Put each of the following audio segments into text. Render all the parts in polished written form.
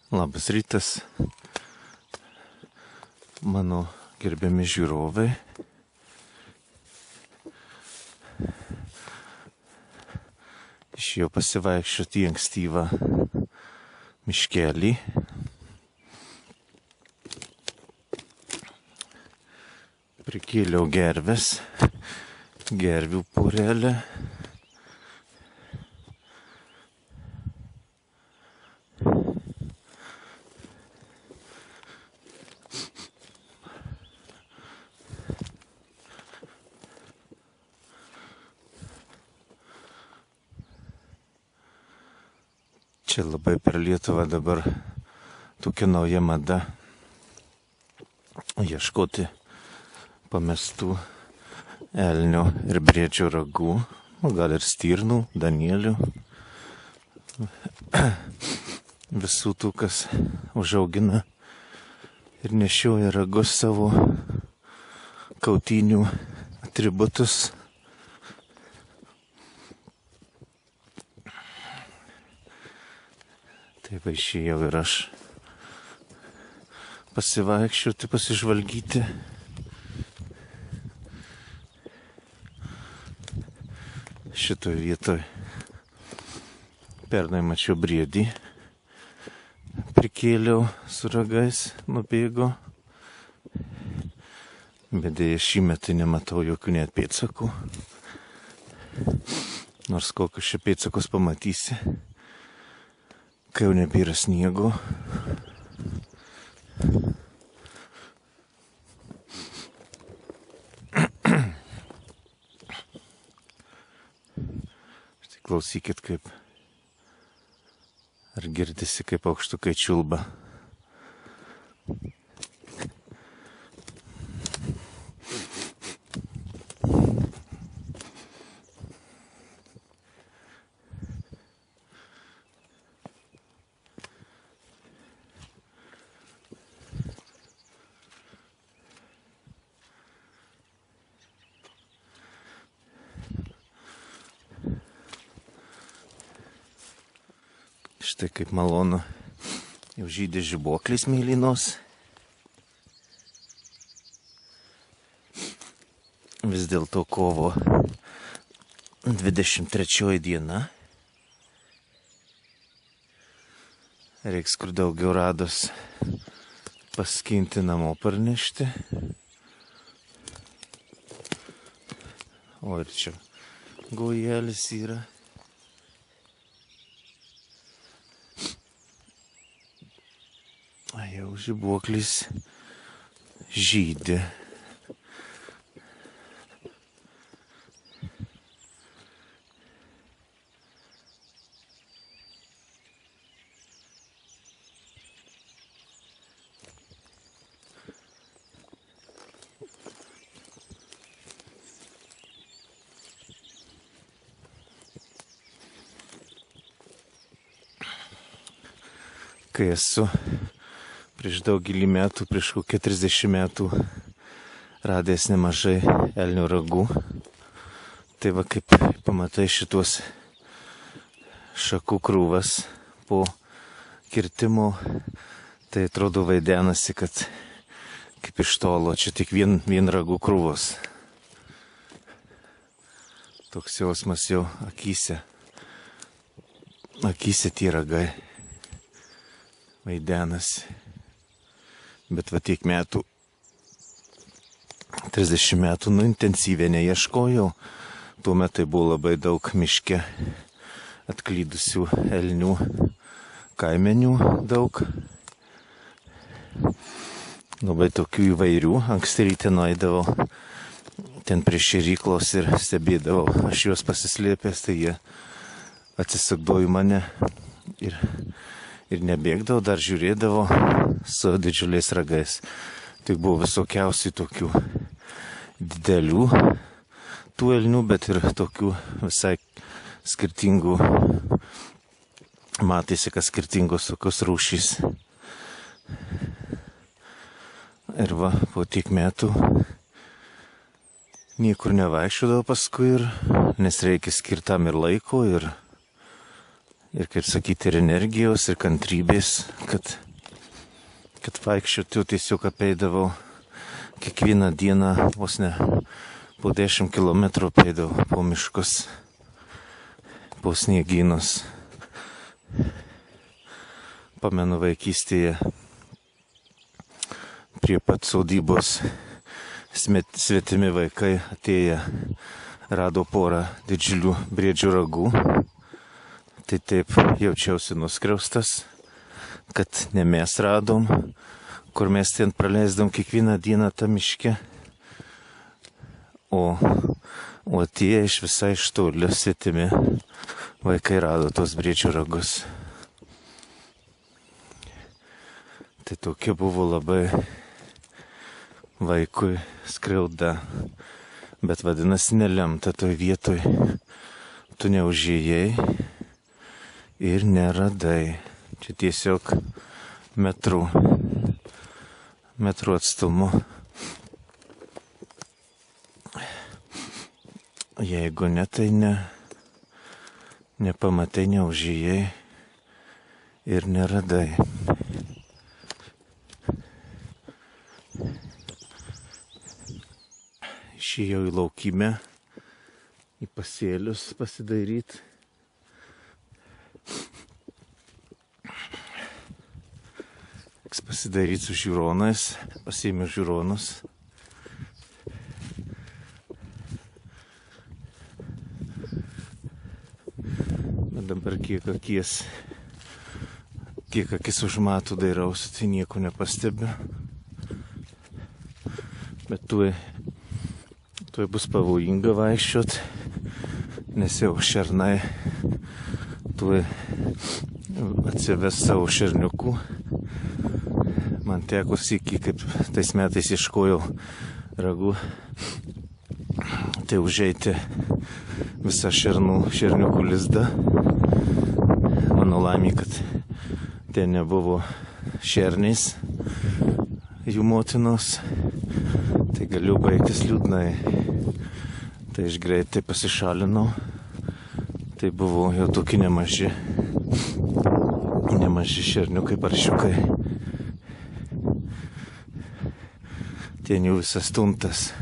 Labas rytas, mano gerbiami žiūrovai. Išėjau pasivaikščioti į ankstyvą miškelį. Prikėliau gerves, gervių porelę. Čia labai per Lietuvą dabar tokia nauja mada ieškoti pamestų elnio ir briedžio ragų, gal ir stirnų, danielių, visų tų, kas užaugina ir nešioja ragus savo kautynių atributus. Taip išėjau ir aš pasivaikščioti, pasižvalgyti. Šitoj vietoj pernai mačiau briedį, prikėliau su ragais, nubėgo, bet dėja šį metą nematau jokių net pėdsakų, nors kokius čia pėdsakus pamatysi, kai jau nebėra sniego. Štai klausykit, kaip ar girdisi, kaip aukštukai čiulba. Štai kaip malonu, jau žydė žibuoklės mėlynos. Vis dėlto kovo 23 diena. Reiks kur daugiau radus paskinti namo parnešti. O ir čia gojelis yra. Jau žibuoklės žydė. Kai esu prieš daugelį metų, prieš kokią 30 metų radęs nemažai elnių ragų. Tai va, kaip pamatai šitos šakų krūvas po kirtimo, tai atrodo vaidenasi, kad kaip iš tolo, čia tik vien ragų krūvos. Toks jausmas jau akyse tie ragai vaidenasi. Bet va tiek metų, 30 metų, intensyviai neieškojau. Tuo metu buvo labai daug miške atklydusių elnių, kaimenių daug. Labai tokių įvairių. Anksti ryte nueidavau ten prie šėryklos ir stebėdavau. Aš juos pasislėpęs, tai jie atsisukdavo į mane ir nebėgdavo, dar žiūrėdavo su didžiuliais ragais. Tik buvo visokiausių tokių didelių tų elnių, bet ir tokių visai skirtingų. Matėsi, kad skirtingos tokios rūšys. Ir va, po tiek metų niekur nevaikščiodavo paskui, nes reikia skirtam ir laiko, ir ir, kaip sakyti, ir energijos, ir kantrybės, kad vaikščioti tiesiog apeidavau kiekvieną dieną, vos ne po 10 kilometrų apeidavau po miškus, po sniegynus. Pamenu vaikystėje prie pat sodybos svetimi vaikai atėję rado porą didžiulių briedžių ragų. Tai taip jaučiausi nuskriaustas, kad ne mes radom, kur mes ten praleisdom kiekvieną dieną tą miške, o tie iš visai iš toli svetimi vaikai rado tos briedžių ragus. Tai tokia buvo labai vaikui skriauda, bet vadinasi nelemta toj vietoj, tu neužėjai ir neradai. Čia tiesiog metrų atstumu. Jeigu ne, tai nepamatai, neužėjai ir neradai. Išėjau į laukymę, į pasėlius pasidairyti. Pasidaryti su žiūronais, pasiėmiau žiūronus. Bet dabar kiek akis užmatų dairausi, tai nieko nepastebiu. Bet tuoj bus pavojinga vaikščiot, nes jau šernai tuoj atsives savo šerniukų. Man teko sykį, kaip tais metais ieškojau ragų, tai užeiti visą šerniukų lizdą. Mano laimė, kad ten nebuvo šernys, jų motinos, tai galiu baigtis liūdnai. Tai aš greitai pasišalinau, tai buvo jau tokie nemaži šerniukai, paršiukai. Ten jau visas tuntas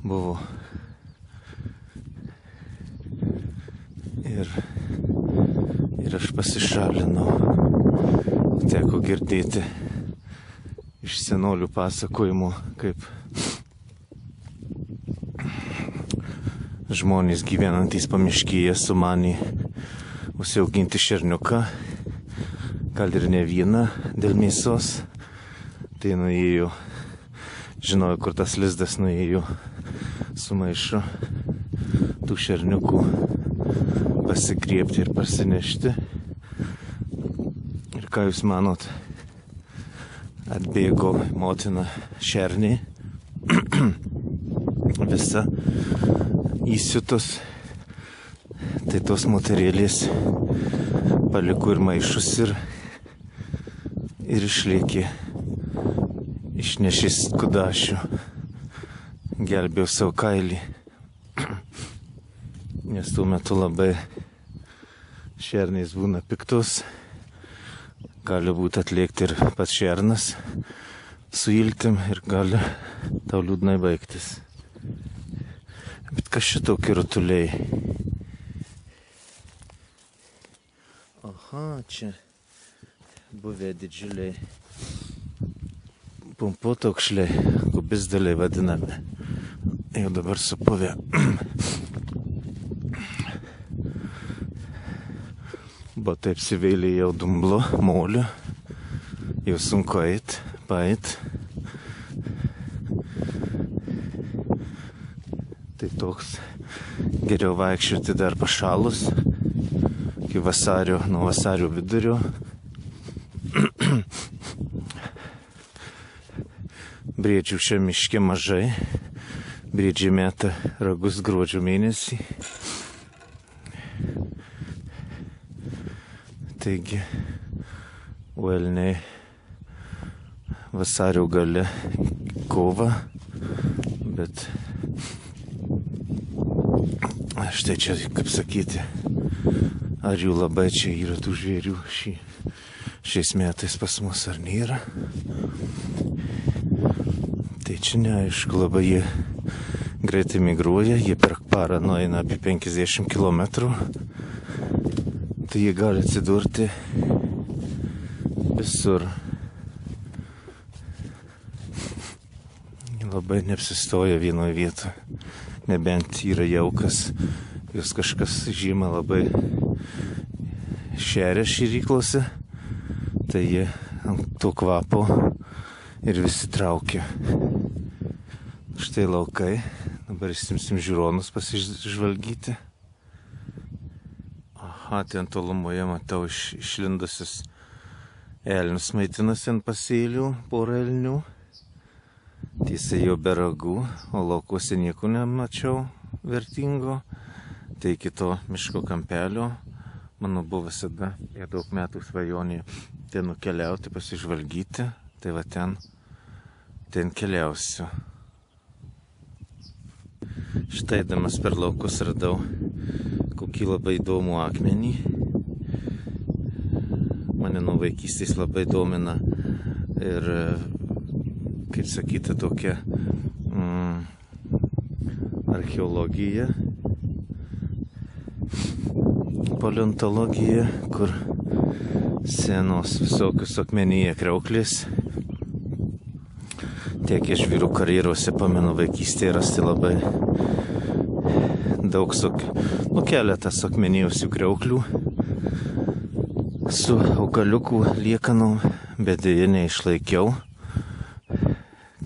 buvo. Ir aš pasišalinau. Teko girdėti iš senolių pasakojimų, kaip žmonės gyvenantys pamiškyje sumanė užsiauginti šerniuką, gal ir ne vieną dėl mėsos. Tai nuėjo, žinojo, kur tas lizdas, nuėjo su maišu tų šerniukų pasigriebti ir parsinešti. Ir ką jūs manot, atbėgo motina šernė, visa įsiutus, tai tos moterėlės paliko ir maišus ir išlėkė. Išnešęs kudašių, gelbėjau savo kailį, nes tuo metu labai šernės būna piktus, gali būti atlėkti ir pats šernas su iltim ir gali tau liūdnai baigtis. Bet kas šitokie rutuliai? Aha, čia buvę didžiuliai pumpuotokšliai, kubizdaliai vadinami. Jau dabar supuvę. Buvo taip siveiliai jau dumblu, moliu. Jau sunku paeit. Tai toks geriau vaikščioti dar pašalus. Iki nuo vasario vidurio. Briedžių šiame miške mažai. Briedžiai meta ragus gruodžio mėnesį. Taigi, elniai vasario gale kovą, bet štai čia, kaip sakyti, Ar jų labai čia yra tų žvėrių šiais metais pas mus ar nėra. Tai čia neaišku, labai jie greitai migruoja, jie per parą nueina apie 50 km. Tai jie gali atsidurti visur. Labai neapsistoja vienoje vietoje, nebent yra jaukas, jos kažkas žiemą labai šeria šėryklose, tai jie ant to kvapo ir visi traukia. Štai laukai, dabar įsimsim žiūronus pasižvalgyti. Aha, ten tolumoje matau išlindusius elnius maitinasi ant pasėlių, porą elnių. Tiesa jau be ragų, o laukuose nieko nemačiau vertingo. Tai iki to miško kampelio mano buvo visada daug metų svajonė ten nukeliauti, pasižvalgyti. Tai va ten keliausiu. Štai eidamas per laukus radau kokį labai įdomų akmenį. Mane nuo vaikystės labai domina ir kaip sakyti, tokia archeologija, paleontologija, kur senos visokios akmenyje kriauklės. Tiek iš vyrų karjerose pamenu vaikystėje rasti labai daug keletas akmenėjusių kriauklių su augaliukų liekanom, bet dėja neišlaikiau.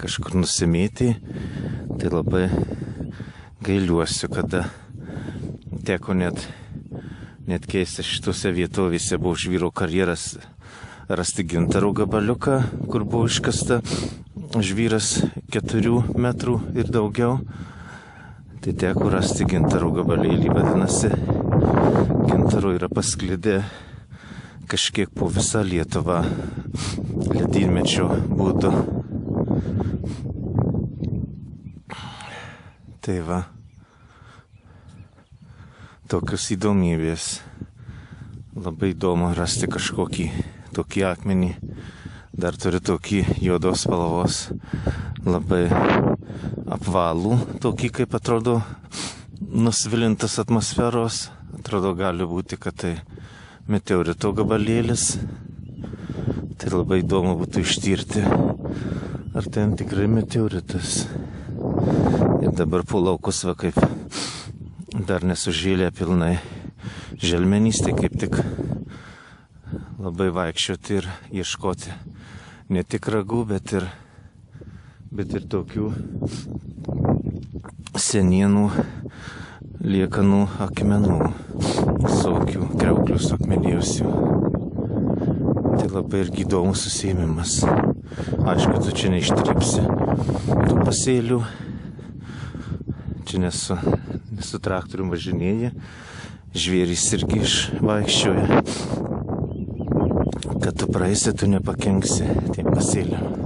Kažkur nusimėti, tai labai gailiuosiu, kada teko net keisti šitose vietovėse, buvo žvyro karjeras rasti gintaro gabaliuką, kur buvo iškasta žvyras 4 metrų ir daugiau. Tai teko rasti gintaro gabalėlį, vadinasi, gintaro yra pasklidę kažkiek po visą Lietuvą ledynmečio būdu. Tai va, tokios įdomybės. Labai įdomu rasti kažkokį tokį akmenį. Dar turi tokį juodos spalvos, labai apvalų, tokį kaip atrodo nusvilintas atmosferos. Atrodo gali būti, kad tai meteorito gabalėlis. Tai labai įdomu būtų ištirti, ar ten tikrai meteoritas. Ir dabar po laukus va kaip dar nesužėlė pilnai želmenys, tai kaip tik labai vaikščioti ir ieškoti ne tik ragų, bet ir tokių senienų liekanų akmenų, visokių kriauklių suakmenėjusių. Tai labai irgi įdomus užsiėmimas. Aišku, tu čia neištrypsi tų pasėlių. Čia nesu traktorium važinėję. Žvėrys irgi išvaikščioja. Kad tu praeisi, tu nepakenksi tiem pasėliam.